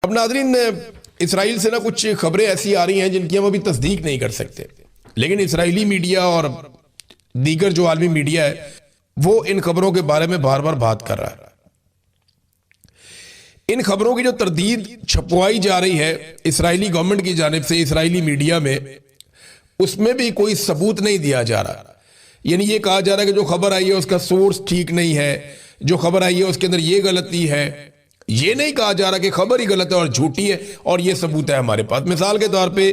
अब नाज़रीन, इसराइल से ना कुछ खबरें ऐसी आ रही हैं जिनकी हम अभी तस्दीक नहीं कर सकते, लेकिन इसराइली मीडिया और दीगर जो आलमी मीडिया है वो इन खबरों के बारे में बार बार बात कर रहा है। इन खबरों की जो तरदीद छपवाई जा रही है इसराइली गवर्नमेंट की जानिब से इसराइली मीडिया में, उसमें भी कोई सबूत नहीं दिया जा रहा। यानी ये कहा जा रहा है कि जो खबर आई है उसका सोर्स ठीक नहीं है, जो खबर आई है उसके अंदर ये गलती है। ये नहीं कहा जा रहा कि खबर ही गलत है और झूठी है और ये सबूत है हमारे पास। मिसाल के तौर पे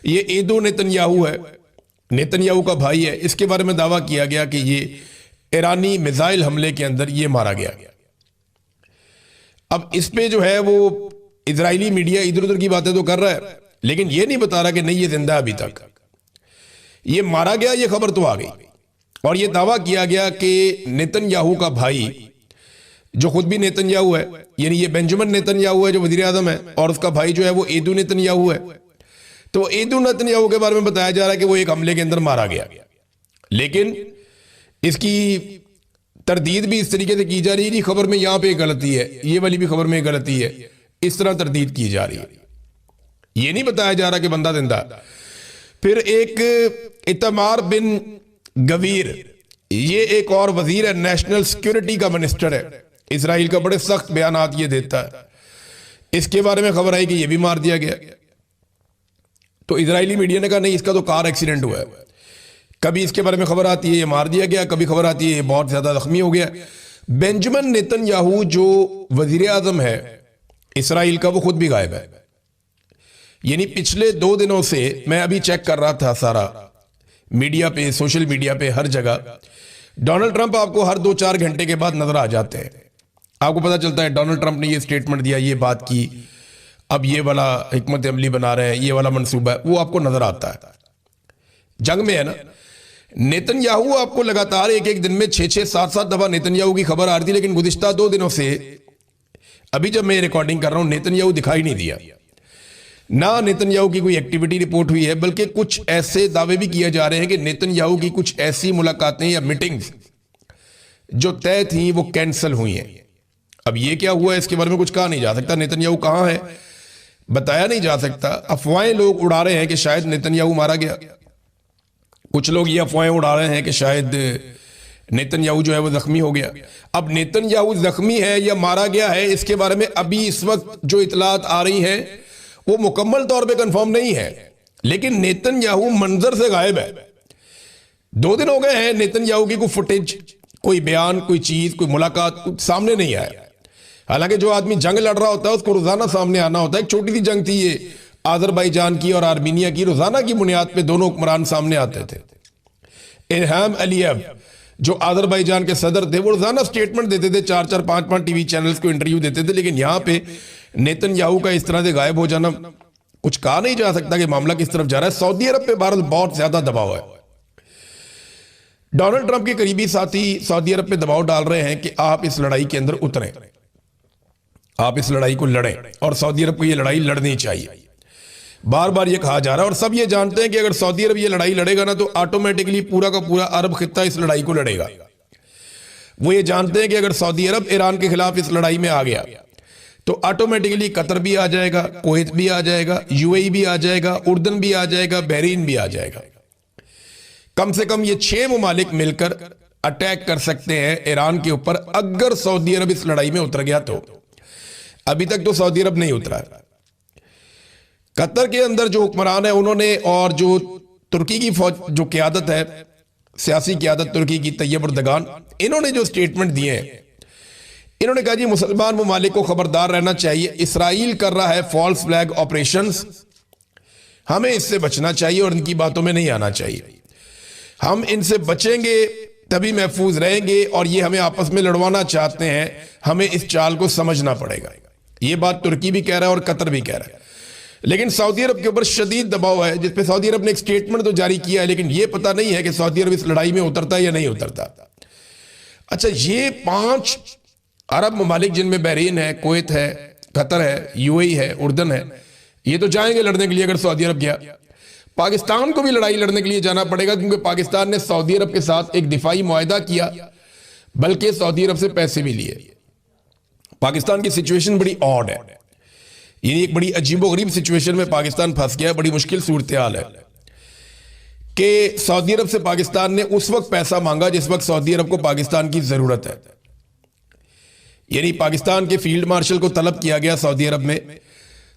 ये एदो नेतन्याहू है, नेतन्याहू का भाई है, इसके बारे में दावा किया गया कि ये ईरानी मिसाइल हमले के अंदर ये मारा गया। अब इस पे जो है वो इजरायली मीडिया इधर उधर की बातें तो कर रहा है, लेकिन ये नहीं बता रहा कि नहीं ये जिंदा अभी तक, ये मारा गया, ये खबर तो आ गई। और ये दावा किया गया कि नेतन्याहू का भाई, जो खुद भी नेतन्याहू है, यानी ये बेंजामिन नेतन्याहू है जो वजीर आजम है, और उसका भाई जो है वो एदू नेतन्याहू है। तो एदू नेतन्याहू के बारे में बताया जा रहा है कि वो एक हमले के अंदर मारा गया, लेकिन इसकी तरदीद भी इस तरीके से की जा रही है कि खबर में यहां पे गलती है, ये वाली भी खबर में गलती है, इस तरह तरदीद की जा रही है। ये नहीं बताया जा रहा कि बंदा जिंदा। फिर एक इतमार बिन गवीर, ये एक और वजीर है, नेशनल सिक्योरिटी का मिनिस्टर है इसराइल का, बड़े सख्त बयानात ये देता है। इसके बारे में खबर आई कि ये भी मार दिया गया। तो इजरायली मीडिया ने कहा नहीं, इसका तो कार एक्सीडेंट हुआ है। कभी इसके बारे में खबर आती है ये मार दिया गया, कभी खबर आती है ये बहुत ज्यादा जख्मी हो गया। बेंजामिन नेतन्याहू जो वजीर आजम है इसराइल का, वो खुद भी गायब है। यानी पिछले 2 दिनों से मैं अभी चेक कर रहा था सारा मीडिया पे, सोशल मीडिया पे, हर जगह डोनाल्ड ट्रंप आपको हर 2-4 घंटे के बाद नजर आ जाते हैं। आपको पता चलता है डोनाल्ड ट्रंप ने ये स्टेटमेंट दिया, ये बात की, अब ये वाला हिकमत अमली बना रहे हैं, ये वाला मंसूबा है, वो आपको नजर आता है। जंग में है ना, नेतन्याहू आपको लगातार एक दिन में 6-6, 7-7 दफा नेतन्याहू की खबर आ रही थी, लेकिन गुज़िश्ता 2 दिनों से, अभी जब मैं रिकॉर्डिंग कर रहा हूं, नेतन्याहू दिखाई नहीं दिया। ना नेतन्याहू की कोई एक्टिविटी रिपोर्ट हुई है, बल्कि कुछ ऐसे दावे भी किए जा रहे हैं कि नेतन्याहू की कुछ ऐसी मुलाकातें या मीटिंग्स जो तय थी वो कैंसिल हुई हैं। अब ये क्या हुआ है इसके बारे में कुछ कहा नहीं जा सकता। नेतन्याहू कहां है बताया नहीं जा सकता। अफवाहें लोग उड़ा रहे हैं कि शायद नेतन्याहू मारा गया, कुछ लोग ये अफवाहें उड़ा रहे हैं कि शायद नेतन्याहू जो है वो जख्मी हो गया। अब नेतन्याहू जख्मी है या मारा गया है, इसके बारे में अभी इस वक्त जो इतलात आ रही हैं वो मुकम्मल तौर पे कंफर्म नहीं है, लेकिन नेतन्याहू मंजर से गायब है। 2 दिन हो गए हैं, नेतन्याहू की कोई फुटेज, कोई बयान, कोई चीज, कोई मुलाकात कुछ सामने नहीं आया। हालांकि जो आदमी जंग लड़ रहा होता है उसको रोजाना सामने आना होता है। एक छोटी सी जंग थी ये आजरबाईजान की और आर्मीनिया की, रोजाना की बुनियाद पे दोनों हुक्मरान सामने आते थे। इल्हाम अलीयव जो आजरबाईजान के सदर थे, वो रोजाना स्टेटमेंट देते थे, 4-4, 5-5 टीवी चैनल्स को इंटरव्यू देते थे। लेकिन यहां पे नेतन्याहू का इस तरह से गायब हो जाना, कुछ कहा नहीं जा सकता कि मामला किस तरफ जा रहा है। सऊदी अरब पे भारत बहुत ज्यादा दबाव है। डोनाल्ड ट्रंप के करीबी साथी सऊदी अरब पे दबाव डाल रहे हैं कि आप इस लड़ाई के अंदर उतरें, आप इस लड़ाई को लड़ें, और सऊदी अरब को यह लड़ाई लड़नी चाहिए। बार बार ये कहा जा रहा है और सब ये जानते हैं कि अगर सऊदी अरब ये लड़ाई लड़ेगा ना तो ऑटोमेटिकली पूरा का पूरा अरब खित्ता इस लड़ाई को लड़ेगा। वो ये जानते हैं कि अगर सऊदी अरब ईरान के खिलाफ इस लड़ाई में आ गया तो ऑटोमेटिकली कतर भी आ जाएगा, कुवैत भी आ जाएगा, यूएई भी आ जाएगा, उर्दन भी आ जाएगा, बहरीन भी आ जाएगा। कम से कम ये 6 मुमालिक मिलकर अटैक कर सकते हैं ईरान के ऊपर अगर सऊदी अरब इस लड़ाई में उतर गया तो। अभी तक तो सऊदी अरब नहीं उतरा है। कतर के अंदर जो हुक्मरान है उन्होंने, और जो तुर्की की फौज जो क़यादत है, सियासी क़यादत तुर्की की, तैयब अर्दगान, इन्होंने जो स्टेटमेंट दिए हैं, इन्होंने कहा जी मुसलमान मुमालिक को खबरदार रहना चाहिए, इसराइल कर रहा है फॉल्स फ्लैग ऑपरेशंस, हमें इससे बचना चाहिए और इनकी बातों में नहीं आना चाहिए। हम इनसे बचेंगे तभी महफूज रहेंगे, और ये हमें आपस में लड़वाना चाहते हैं, हमें इस चाल को समझना पड़ेगा। ये बात तुर्की भी कह रहा है और कतर भी कह रहा है। लेकिन सऊदी अरब के ऊपर शदीद दबाव है, जिसपे सऊदी अरब ने एक स्टेटमेंट तो जारी किया है, लेकिन यह पता नहीं है कि सऊदी अरब इस लड़ाई में उतरता है या नहीं उतरता। अच्छा, ये 5 अरब ममालिक जिनमें बहरीन है, कुवैत है, कतर है, यूएई है, उर्दन है, ये तो जाएंगे लड़ने के लिए अगर सऊदी अरब गया। पाकिस्तान को भी लड़ाई लड़ने के लिए जाना पड़ेगा, क्योंकि पाकिस्तान ने सऊदी अरब के साथ एक दिफाई मुआहदा किया, बल्कि सऊदी अरब से पैसे भी लिए। पाकिस्तान की सिचुएशन बड़ी ऑड है। यानी एक बड़ी अजीबोगरीब सिचुएशन में पाकिस्तान फंस गया है। बड़ी मुश्किल सूरत हाल है कि सऊदी अरब से पाकिस्तान ने उस वक्त पैसा मांगा जिस वक्त सऊदी अरब को पाकिस्तान की जरूरत है। यानी पाकिस्तान के फील्ड मार्शल को तलब किया गया सऊदी अरब में,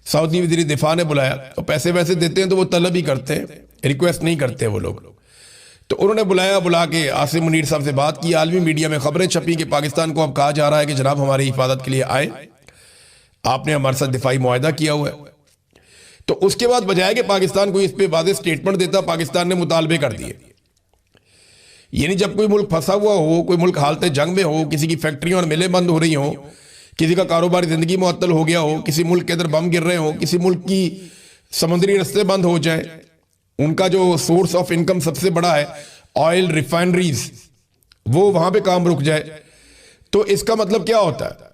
सऊदी वज़ीर दिफा ने बुलाया, तो पैसे वैसे देते हैं तो वो तलब ही करते हैं, रिक्वेस्ट नहीं करते वो लोग। तो उन्होंने बुलाया, बुला के आसिम मुनीर साहब से बात की। आलमी मीडिया में खबरें छपी कि पाकिस्तान को अब कहा जा रहा है कि जनाब हमारी हिफाजत के लिए आए, आपने हमारे साथ दिफाई मुआहदा किया हुआ है। तो उसके बाद बजाय कि पाकिस्तान को इस पे वाज़ेह स्टेटमेंट देता, पाकिस्तान ने मुतालबे कर दिए। यानी जब कोई मुल्क फंसा हुआ हो, कोई मुल्क हालत जंग में हो, किसी की फैक्ट्रियां और मिलें बंद हो रही हो, किसी का कारोबारी जिंदगी मुअत्तल हो गया हो, किसी मुल्क के अंदर बम गिर रहे हो, किसी मुल्क की समुद्री रस्ते बंद हो जाए, उनका जो सोर्स ऑफ इनकम सबसे बड़ा है ऑयल रिफाइनरीज, वो वहां पे काम रुक जाए, तो इसका मतलब क्या होता है?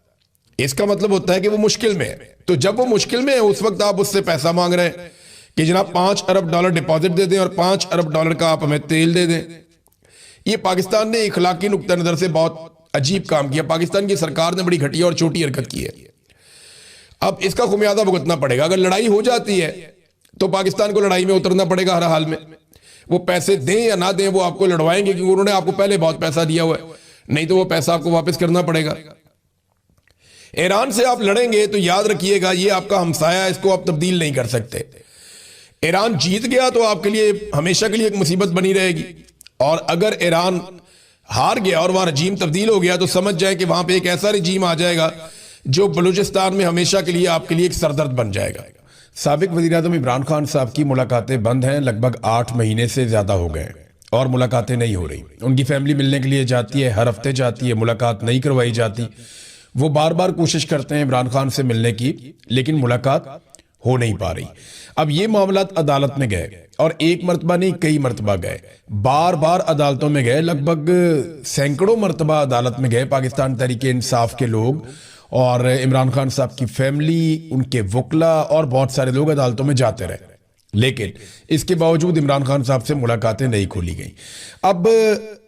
इसका मतलब होता है कि वो मुश्किल में है। तो जब वो मुश्किल में है उस वक्त आप उससे पैसा मांग रहे हैं कि जनाब $5 अरब डिपॉजिट दे दें और $5 अरब का आप हमें तेल दे दें। ये पाकिस्तान ने इखलाकी नुक्ता नजर से बहुत अजीब काम किया। पाकिस्तान की सरकार ने बड़ी घटिया और छोटी हरकत की है। अब इसका खुमियाजा भुगतना पड़ेगा। अगर लड़ाई हो जाती है तो पाकिस्तान को लड़ाई में उतरना पड़ेगा हर हाल में। वो पैसे दें या ना दें, वो आपको लड़वाएंगे क्योंकि उन्होंने आपको पहले बहुत पैसा दिया हुआ है, नहीं तो वो पैसा आपको वापस करना पड़ेगा। ईरान से आप लड़ेंगे तो याद रखिएगा ये आपका हमसाया, इसको आप तब्दील नहीं कर सकते। ईरान जीत गया तो आपके लिए हमेशा के लिए एक मुसीबत बनी रहेगी, और अगर ईरान हार गया और वहां रजीम तब्दील हो गया तो समझ जाए कि वहां पे एक ऐसा रजीम आ जाएगा जो बलूचिस्तान में हमेशा के लिए आपके लिए एक सरदर्द बन जाएगा। साबिक वज़ीर-ए-आज़म इमरान खान साहब की मुलाकातें बंद हैं, लगभग 8 महीने से ज्यादा हो गए और मुलाकातें नहीं हो रही। उनकी फैमिली मिलने के लिए जाती है, हर हफ्ते जाती है, मुलाकात नहीं करवाई जाती। वो बार बार कोशिश करते हैं इमरान खान से मिलने की, लेकिन मुलाकात हो नहीं पा रही। अब ये मामला अदालत में गए और एक मरतबा नहीं कई मरतबा गए, बार बार अदालतों में गए, लगभग सैकड़ों मरतबा अदालत में गए पाकिस्तान तहरीक इंसाफ के लोग और इमरान खान साहब की फैमिली, उनके वकला और बहुत सारे लोग अदालतों में जाते रहे, लेकिन इसके बावजूद इमरान खान साहब से मुलाकातें नहीं खोली गई। अब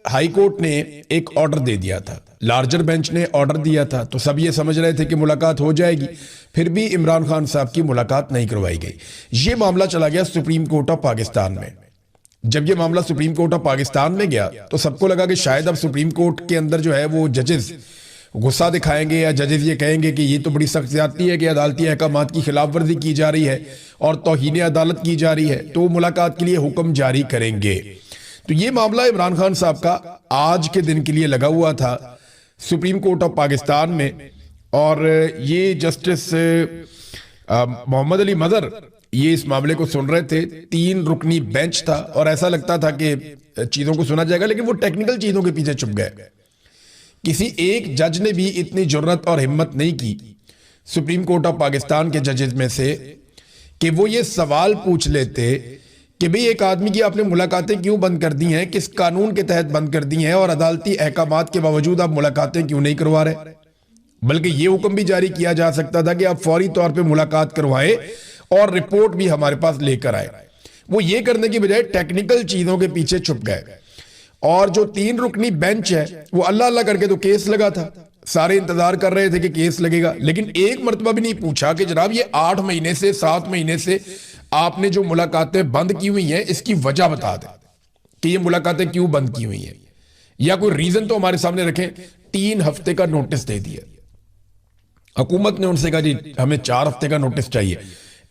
हाई कोर्ट ने एक ऑर्डर दे दिया था, लार्जर बेंच ने ऑर्डर दिया था, तो सब ये समझ रहे थे कि मुलाकात हो जाएगी, फिर भी इमरान खान साहब की मुलाकात नहीं करवाई गई। ये मामला चला गया सुप्रीम कोर्ट ऑफ पाकिस्तान में। जब ये मामला सुप्रीम कोर्ट ऑफ पाकिस्तान में गया तो सबको लगा कि शायद अब सुप्रीम कोर्ट के अंदर जो है वो जजेस गुस्सा दिखाएंगे या जजेस ये कहेंगे कि ये तो बड़ी सख्त ज्यादती है कि अदालती अहकामात की खिलाफ वर्जी की जा रही है और तौहीन अदालत की जा रही है, तो वो मुलाकात के लिए हुक्म जारी करेंगे। तो ये मामला इमरान खान साहब का आज के दिन के लिए लगा हुआ था सुप्रीम कोर्ट ऑफ पाकिस्तान में, और ये जस्टिस मोहम्मद अली मजहर ये इस मामले को सुन रहे थे। 3 रुकनी बेंच था और ऐसा लगता था कि चीजों को सुना जाएगा, लेकिन वो टेक्निकल चीजों के पीछे छुप गए। किसी एक जज ने भी इतनी जुर्रत और हिम्मत नहीं की सुप्रीम कोर्ट ऑफ पाकिस्तान के जजेस में से कि वो ये सवाल पूछ लेते कि भाई एक आदमी की आपने मुलाकातें क्यों बंद कर दी हैं, किस कानून के तहत बंद कर दी हैं, और अदालती अहकामात के बावजूद आप मुलाकातें क्यों नहीं करवा रहे। बल्कि ये हुक्म भी जारी किया जा सकता था कि आप फौरी तौर पे मुलाकात करवाएं और रिपोर्ट भी हमारे पास लेकर आए। वो ये करने की बजाय टेक्निकल चीजों के पीछे छुप गए, और जो 3 रुकनी बेंच है वो अल्लाह अल्लाह करके तो केस लगा था, सारे इंतजार कर रहे थे कि केस लगेगा, लेकिन एक मरतबा भी नहीं पूछा कि जनाब ये 8 महीने से 7 महीने से आपने जो मुलाकातें बंद की हुई हैं इसकी वजह बता दें कि ये मुलाकातें क्यों बंद की हुई हैं, या कोई रीजन तो हमारे सामने रखें। 3 हफ्ते का नोटिस दे दिया हुकूमत ने, उनसे कहा जी हमें 4 हफ्ते का नोटिस चाहिए,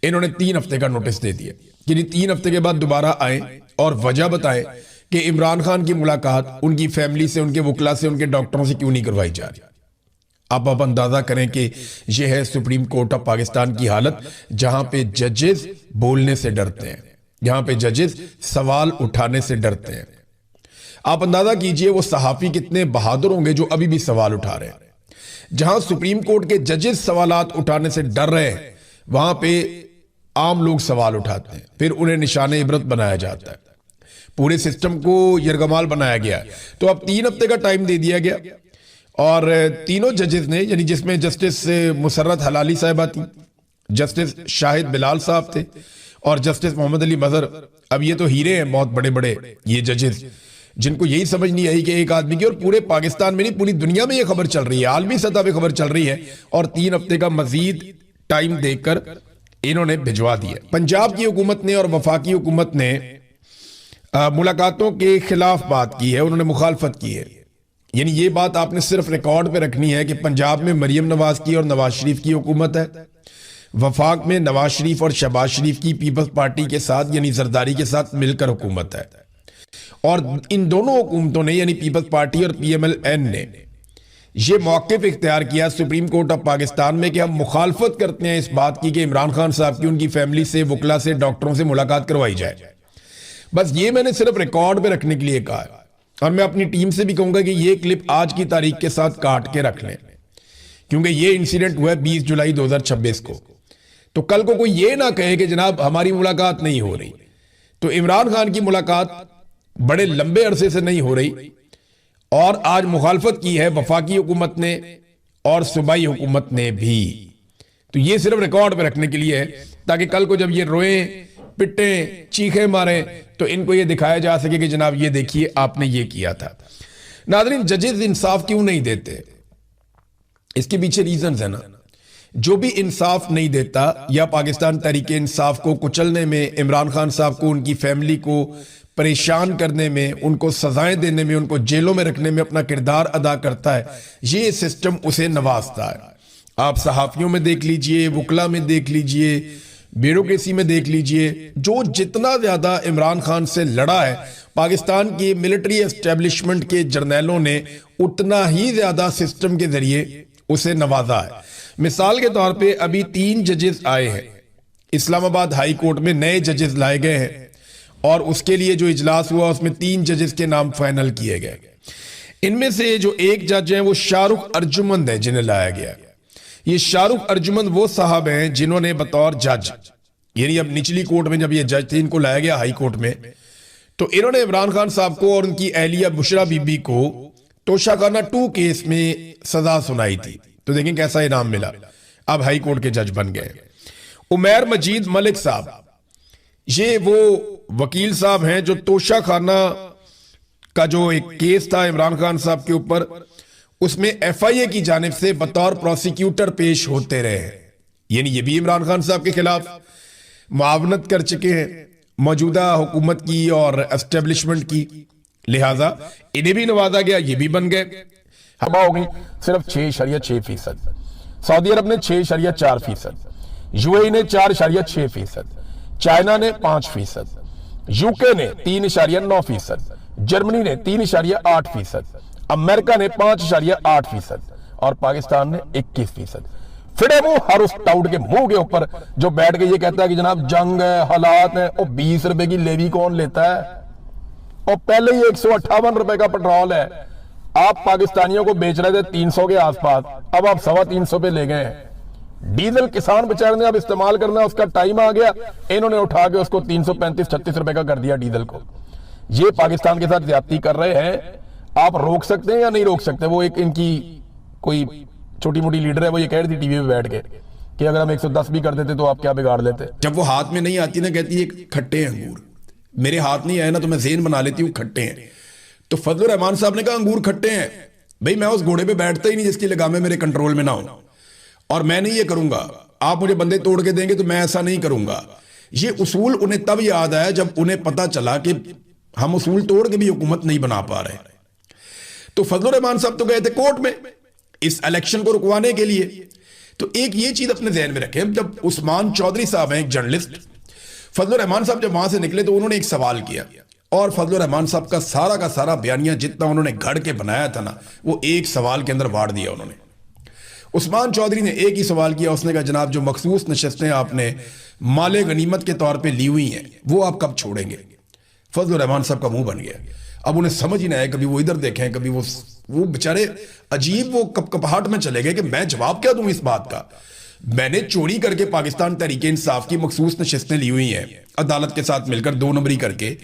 इन्होंने 3 हफ्ते का नोटिस दे दिया कि 3 हफ्ते के बाद दोबारा आए और वजह बताएं कि इमरान खान की मुलाकात उनकी फैमिली से, उनके वकला से, उनके डॉक्टरों से क्यों नहीं करवाई जा रही। अब आप अंदाजा करें कि यह है सुप्रीम कोर्ट ऑफ पाकिस्तान की हालत, जहां पे जजेस बोलने से डरते हैं, जहां पे जजेस सवाल उठाने से डरते हैं। आप अंदाजा कीजिए वो सहाफी कितने बहादुर होंगे जो अभी भी सवाल उठा रहे हैं। जहां सुप्रीम कोर्ट के जजेस सवालात उठाने से डर रहे हैं, वहां पे आम लोग सवाल उठाते हैं, फिर उन्हें निशाने इबरत बनाया जाता है, पूरे सिस्टम को यरगमाल बनाया गया। तो अब 3 हफ्ते का टाइम दे दिया गया, और तीनों जजेस ने, यानी जिसमें जस्टिस मुसर्रत हलाली साहिबा थी, जस्टिस शाहिद बिलाल साहब थे और जस्टिस मोहम्मद अली मजहर। अब ये तो हीरे हैं बहुत बड़े बड़े ये जजेस, जिनको यही समझ नहीं आई कि एक आदमी की, और पूरे पाकिस्तान में नहीं पूरी दुनिया में ये खबर चल रही है, आलमी सतह पे खबर चल रही है, और 3 हफ्ते का मजीद टाइम देकर इन्होंने भिजवा दिया। पंजाब की हुकूमत ने और वफाकी हुकूमत ने मुलाकातों के खिलाफ बात की है, उन्होंने मुखालफत की है। यानी ये बात आपने सिर्फ रिकॉर्ड पे रखनी है कि पंजाब में मरियम नवाज की और नवाज शरीफ की हुकूमत है, वफाक में नवाज शरीफ और शहबाज शरीफ की पीपल्स पार्टी के साथ यानी जरदारी के साथ मिलकर हुकूमत है। और इन दोनों हुकूमतों ने यानी पीपल्स पार्टी और PMLN ने यह मौक़िफ़ इख्तियार किया सुप्रीम कोर्ट ऑफ पाकिस्तान में कि हम मुखालफत करते हैं इस बात की कि इमरान खान साहब की उनकी फैमिली से, वकला से, डॉक्टरों से मुलाकात करवाई जाए। बस ये मैंने सिर्फ रिकॉर्ड पे रखने के लिए कहा है, और मैं अपनी टीम से भी कहूंगा कि ये क्लिप आज की तारीख के साथ काट के रख लें, क्योंकि ये इंसिडेंट हुआ है 20 जुलाई 2026 को। तो कल को कोई ये ना कहे कि जनाब हमारी मुलाकात नहीं हो रही। तो इमरान खान की मुलाकात बड़े लंबे अरसे से नहीं हो रही, और आज मुखालफत की है वफाकी हुकूमत ने और सूबाई हुकूमत ने भी। तो ये सिर्फ रिकॉर्ड पे रखने के लिए है, ताकि कल को जब ये रोएं, पिटें, चीखें मारें, तो इनको ये दिखाया जा सके कि जनाब ये देखिए आपने ये किया था। नाज़रीन, जजेस इंसाफ क्यों नहीं देते? इसके पीछे रीजंस है ना। जो भी इंसाफ नहीं देता या पाकिस्तान तहरीके इंसाफ को कुचलने में, इमरान खान साहब को, उनकी फैमिली को परेशान करने में, उनको सजाएं देने में, उनको जेलों में रखने में अपना किरदार अदा करता है, ये सिस्टम उसे नवाजता है। आप सहाफियों में देख लीजिए, वकला में देख लीजिए, ब्यूरोक्रेसी में देख लीजिए, जो जितना ज्यादा इमरान खान से लड़ा है पाकिस्तान की मिलिट्री एस्टेब्लिशमेंट के जर्नैलों ने, उतना ही ज्यादा सिस्टम के जरिए उसे नवाजा है। मिसाल के तौर पे अभी 3 जजेस आए हैं, इस्लामाबाद हाई कोर्ट में नए जजेस लाए गए हैं, और उसके लिए जो इजलास हुआ उसमें 3 जजेस के नाम फाइनल किए गए। इनमें से जो एक जज हैं वो शाहरुख अर्जुमंद है, जिन्हें लाया गया। ये शाहरुख अर्जुमंद वो साहब हैं जिन्होंने बतौर जज, यानी अब निचली कोर्ट में जब ये जज थे, इनको लाया गया हाई कोर्ट में, तो इन्होंने इमरान खान साहब को और उनकी अहलिया बुशरा बीबी को तोशाखाना 2 केस में सजा सुनाई थी। तो देखें कैसा इनाम मिला, अब हाई कोर्ट के जज बन गए। उमैर मजीद मलिक साहब, ये वो वकील साहब हैं जो तोशाखाना का जो एक केस था इमरान खान साहब के ऊपर, उसमें FIA की जानिब से बतौर प्रोसिक्यूटर पेश होते रहे हैं। यानी ये भी इमरान खान साहब के खिलाफ मुआवनत कर चुके हैं मौजूदा हुकूमत की और एस्टेब्लिशमेंट की, लिहाजा इन्हें भी नवाजा गया, ये भी बन गए। हवा हो गई सिर्फ 6.6%, सऊदी अरब ने 6.4%, UAE ने 4.6%, चाइना ने 5%, UK ने 3.9%, जर्मनी ने 3.8%, अमेरिका ने 5.8% और पाकिस्तान ने 21%। फिरे मुंह हर उस टाउट के मुंह के ऊपर जो बैठ के ये कहता है कि जनाब जंग है, हालात है, और 20 रुपए की लेवी कौन लेता है? और पहले ही 158 रुपए का पेट्रोल है, आप पाकिस्तानियों को बेच रहे थे 300 के आसपास, अब आप 350 पे ले गए हैं। डीजल किसान बेचारे ने अब इस्तेमाल करना, उसका टाइम आ गया, इन्होंने उठा के उसको 335-36 रुपए का कर दिया डीजल को। ये पाकिस्तान के साथ ज्यादती कर रहे हैं। आप रोक सकते हैं या नहीं रोक सकते? वो एक इनकी कोई छोटी मोटी लीडर है, वो ये कह रही थी टीवी पे बैठ के कि अगर हम 110 भी कर देते तो आप क्या बिगाड़ लेते। जब वो हाथ में नहीं आती ना, कहती है खट्टे हैं अंगूर, मेरे हाथ नहीं आए ना तो मैं ज़ेन बना लेती हूँ खट्टे हैं। तो फजलुर रहमान साहब ने कहा अंगूर खट्टे हैं। भाई मैं उस घोड़े पे बैठता ही नहीं जिसकी लगामें मेरे कंट्रोल में ना हो, और मैं नहीं ये करूंगा। आप मुझे बंदे तोड़ के देंगे तो मैं ऐसा नहीं करूंगा। ये उसूल उन्हें तब याद आया जब उन्हें पता चला कि हम उसूल तोड़ के भी हुकूमत नहीं बना पा रहे। तो फजलुर रहमान साहब तो गए थे कोर्ट में इस इलेक्शन को रुकवाने के लिए। तो एक ये चीज अपने ध्यान में रखें, जब उस्मान चौधरी साहब हैं एक जर्नलिस्ट, फजलुर रहमान साहब जब वहां से निकले तो उन्होंने एक सवाल किया, और फजलुर रहमान साहब का सारा बयानिया जितना उन्होंने घड़ के बनाया था ना, वो एक सवाल के अंदर वाड़ दिया उन्होंने। उस्मान चौधरी ने एक ही सवाल किया, उसने कहा जनाब जो मखसूस नशस्तें आपने माले गनीमत के तौर पे ली हुई हैं वो आप कब छोड़ेंगे? फजलुर रहमान साहब का मुंह बन गया। अब उन्हें समझ ही ना आया, कभी वो इधर देखें, कभी वो बेचारे अजीब वो कपकपाहट में चले गए कि मैं जवाब क्या दूं इस बात का। मैंने चोरी करके पाकिस्तान तहरीके इंसाफ की मखसूस नशिस्तें ली हुई हैं अदालत के साथ मिलकर 2 नंबरी करके,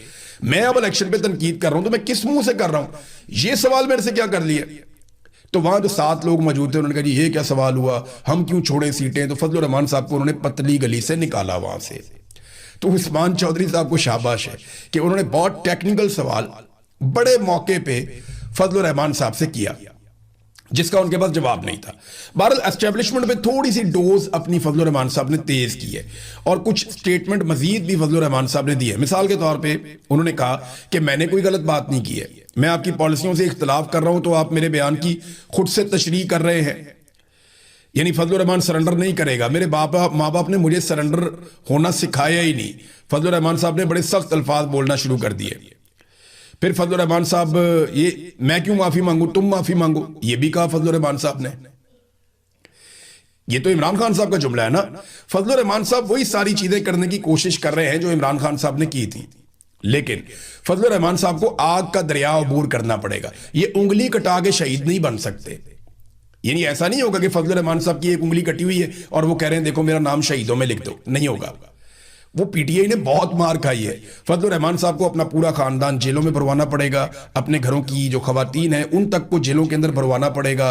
मैं अब इलेक्शन पे तनकीद कर रहा हूं तो मैं किस मुंह से कर रहा हूं? ये सवाल मेरे से क्या कर लिया? तो वहां जो 7 लोग मौजूद थे उन्होंने कहा जी ये क्या सवाल हुआ, हम क्यों छोड़े सीटें? तो फजलुर रहमान साहब को उन्होंने पतली गली से निकाला वहां से। तो उस्मान चौधरी साहब को शाबाश है कि उन्होंने बहुत टेक्निकल सवाल बड़े मौके पे फजलुर रहमान साहब से किया। जिसका उनके पास जवाब नहीं था। बहरहाल एस्टेब्लिशमेंट पे थोड़ी सी डोज अपनी फजलुर रहमान साहब ने तेज की है और कुछ स्टेटमेंट मजीद भी फजलुर रहमान साहब ने दी है। मिसाल के तौर पे उन्होंने कहा कि मैंने कोई गलत बात नहीं की है, मैं आपकी पॉलिसियों से इख्तलाफ कर रहा हूं तो आप मेरे बयान की खुद से तशरीह कर रहे हैं। यानी फजलुर रहमान सरेंडर नहीं करेगा। मेरे माँ बाप ने मुझे सरेंडर होना सिखाया ही नहीं। फजलुर रहमान साहब ने बड़े सख्त अल्फाज बोलना शुरू कर दिए। फिर फजलुर रहमान साहब ये मैं क्यों माफी मांगू, तुम माफी मांगो, ये भी कहा फजलुर रहमान साहब ने। ये तो इमरान खान साहब का जुमला है ना। फजलुर रहमान साहब वही सारी चीजें करने की कोशिश कर रहे हैं जो इमरान खान साहब ने की थी, लेकिन फजलुर रहमान साहब को आग का दरिया अबूर करना पड़ेगा। ये उंगली कटा के शहीद नहीं बन सकते। यानी ऐसा नहीं होगा कि फजलुर रहमान साहब की एक उंगली कटी हुई है और वो कह रहे हैं देखो मेरा नाम शहीदों में लिख दो, नहीं होगा। वो पीटीआई ने बहुत मार खाई है। फजलुर रहमान साहब को अपना पूरा खानदान जेलों में भरवाना पड़ेगा, अपने घरों की जो खवातीन है उन तक को जेलों के अंदर भरवाना पड़ेगा,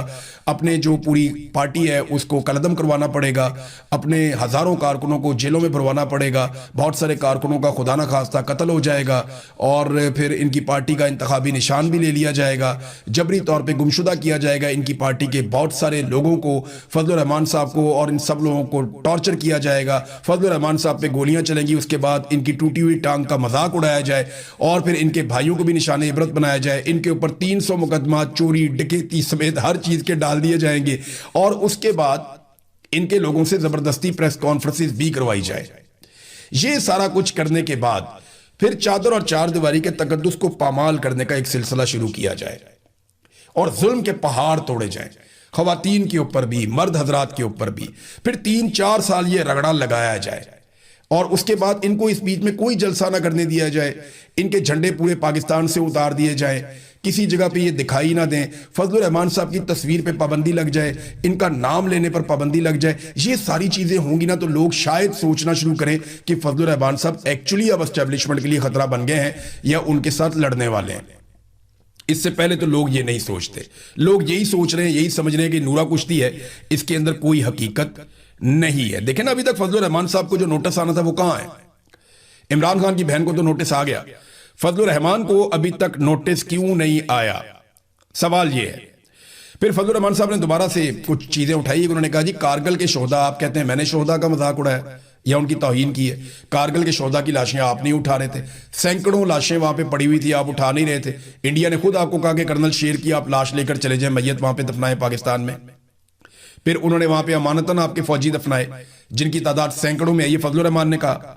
अपने जो पूरी पार्टी है उसको कलदम करवाना पड़ेगा, अपने हजारों कारकुनों को जेलों में भरवाना पड़ेगा, बहुत सारे कारकुनों का खुदा न खास्ता कत्ल हो जाएगा और फिर इनकी पार्टी का इंतखाबी निशान भी ले लिया जाएगा, जबरी तौर पर गुमशुदा किया जाएगा। इनकी पार्टी के बहुत सारे लोगों को, फजलुर रहमान साहब को और इन सब लोगों को टॉर्चर किया जाएगा। फजलुर रहमान साहब पे गोलियां चलेंगी, उसके बाद इनकी टूटी हुई टांग का मजाक उड़ाया जाए और फिर इनके भाइयों को भी निशाने इबरत बनाया जाए। इनके ऊपर 300 मुकदमा चोरी डकैती समेत हर चीज के डाल दिए जाएंगे और उसके बाद इनके लोगों से जबरदस्ती प्रेस कॉन्फ्रेंसेस भी करवाई जाए। ये सारा कुछ करने के बाद फिर चादर और चार दीवारी के तकद्दुस को पामाल करने का एक सिलसिला शुरू किया जाए और जुल्म के पहाड़ तोड़े जाए, खवातीन के ऊपर भी, मर्द हजरात के ऊपर भी। फिर 3-4 साल ये रगड़ा लगाया जाए और उसके बाद इनको इस बीच में कोई जलसा ना करने दिया जाए। इनके झंडे पूरे पाकिस्तान से उतार दिए जाए, किसी जगह पे ये दिखाई ना दें, फजलुर रहमान साहब की तस्वीर पे पाबंदी लग जाए, इनका नाम लेने पर पाबंदी लग जाए। ये सारी चीजें होंगी ना तो लोग शायद सोचना शुरू करें कि फजलुर रहमान साहब एक्चुअली अब एस्टेब्लिशमेंट के लिए खतरा बन गए हैं या उनके साथ लड़ने वाले हैं। इससे पहले तो लोग ये नहीं सोचते। लोग यही सोच रहे हैं, यही समझ रहे हैं कि नूरा कुश्ती है, इसके अंदर कोई हकीकत नहीं है। देखें ना, अभी तक फजलुर रहमान साहब को जो नोटिस आना था वो कहां है? इमरान खान की बहन को तो नोटिस आ गया, फजलुर रहमान को अभी तक नोटिस क्यों नहीं आया? सवाल ये है। फिर फजलुर रहमान साहब ने दोबारा से कुछ चीजें उठाई। उन्होंने कहा जी कारगिल के शोहदा, आप कहते हैं मैंने शोहदा का मजाक उड़ाया या उनकी तौहीन की है। कारगिल के शोहदा की लाशें आप नहीं उठा रहे थे, सैकड़ों लाशें वहां पे पड़ी हुई थी, आप उठा नहीं रहे थे। इंडिया ने खुद आपको कहा कि कर्नल शेर की आप लाश लेकर चले जाए, मैयत वहां पे दफनाए पाकिस्तान में। फिर उन्होंने वहां पे अमानतन आपके फौजी दफनाए जिनकी तादाद सैकड़ों में है, ये फजलुर रहमान ने कहा।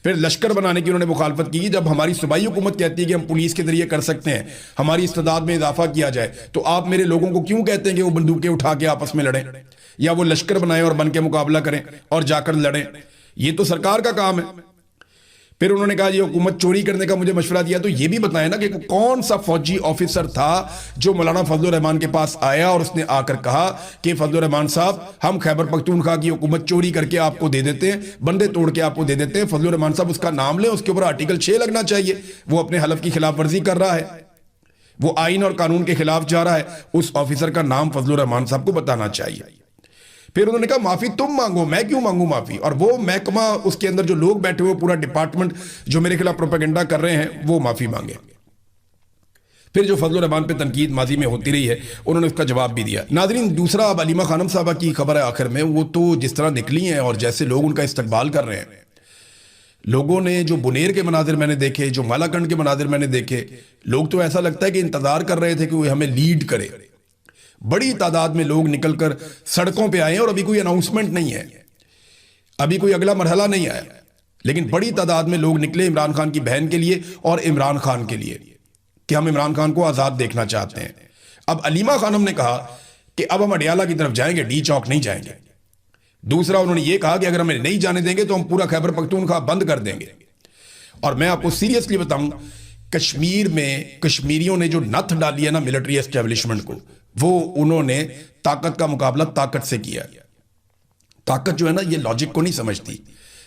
फिर लश्कर बनाने की उन्होंने मुखालफत की। जब हमारी सूबाई हुकूमत कहती है कि हम पुलिस के जरिए कर सकते हैं, हमारी इस्तेदाद में इजाफा किया जाए, तो आप मेरे लोगों को क्यों कहते हैं कि वो बंदूकें उठा के आपस में लड़ें या वो लश्कर बनाएं और बन के मुकाबला करें और जाकर लड़ें? ये तो सरकार का काम है। फिर उन्होंने कहा ये हुकूमत चोरी करने का मुझे मशवरा दिया, तो ये भी बताएं ना कि कौन सा फौजी ऑफिसर था जो मौलाना फजलुर रहमान के पास आया और उसने आकर कहा कि फजलुर रहमान साहब हम खैबर पख्तूनख्वा की हुकूमत चोरी करके आपको दे देते हैं, बंदे तोड़ के आपको दे देते हैं। फजलुर रहमान साहब उसका नाम लें, उसके ऊपर आर्टिकल 6 लगना चाहिए। वो अपने हलफ की खिलाफ वर्जी कर रहा है, वो आइन और कानून के खिलाफ जा रहा है, उस ऑफिसर का नाम फजलुर रहमान साहब को बताना चाहिए। फिर उन्होंने कहा माफी तुम मांगो, मैं क्यों मांगू माफी? और वो महकमा, उसके अंदर जो लोग बैठे हुए, पूरा डिपार्टमेंट जो मेरे खिलाफ प्रोपेगेंडा कर रहे हैं, वो माफी मांगे। फिर जो फजलुर रहमान पे तनकीद माजी में होती रही है, उन्होंने उसका जवाब भी दिया। नाजरीन, दूसरा अब अलीमा खानम साहबा की खबर है आखिर में। वो तो जिस तरह निकली हैं और जैसे लोग उनका इस्तकबाल कर रहे हैं, लोगों ने जो बुनेर के मनाजिर मैंने देखे, जो मालाकंड के मनाजिर मैंने देखे, लोग तो ऐसा लगता है कि इंतजार कर रहे थे कि वो हमें लीड करे। बड़ी तादाद में लोग निकलकर सड़कों पे आए और अभी कोई अनाउंसमेंट नहीं है, अभी कोई अगला मरहला नहीं आया, लेकिन बड़ी तादाद में लोग निकले इमरान खान की बहन के लिए और इमरान खान के लिए कि हम इमरान खान को आजाद देखना चाहते हैं। अब अलीमा खानम ने कहा कि अब हम अडियाला की तरफ जाएंगे, डी चौक नहीं जाएंगे। दूसरा, उन्होंने यह कहा कि अगर हमें नहीं जाने देंगे तो हम पूरा खैबर पख्तूनख्वा बंद कर देंगे। और मैं आपको सीरियसली बताऊं, कश्मीर में कश्मीरियों ने जो नथ डाली है ना मिलिट्री एस्टेब्लिशमेंट को, वो उन्होंने ताकत का मुकाबला ताकत से किया। ताकत जो है ना, ये लॉजिक को नहीं समझती।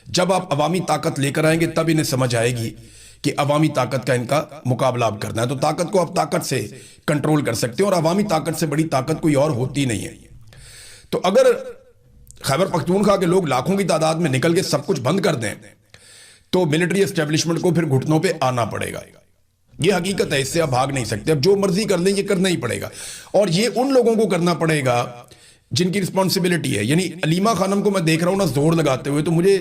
जब आप अवामी ताकत लेकर आएंगे तब इन्हें समझ आएगी कि अवामी ताकत का इनका मुकाबला अब करना है। तो ताकत को आप ताकत से कंट्रोल कर सकते हो और अवामी ताकत से बड़ी ताकत कोई और होती नहीं है। तो अगर खैबर पख्तूनख्वा के लोग लाखों की तादाद में निकल के सब कुछ बंद कर दें तो मिलिट्री एस्टेब्लिशमेंट को फिर घुटनों पे आना पड़ेगा। ये हकीकत है, इससे आप भाग नहीं सकते। अब जो मर्जी कर लें, ये करना ही पड़ेगा, और ये उन लोगों को करना पड़ेगा जिनकी रिस्पॉन्सिबिलिटी है। यानी अलीमा खानम को मैं देख रहा हूं ना जोर लगाते हुए, तो मुझे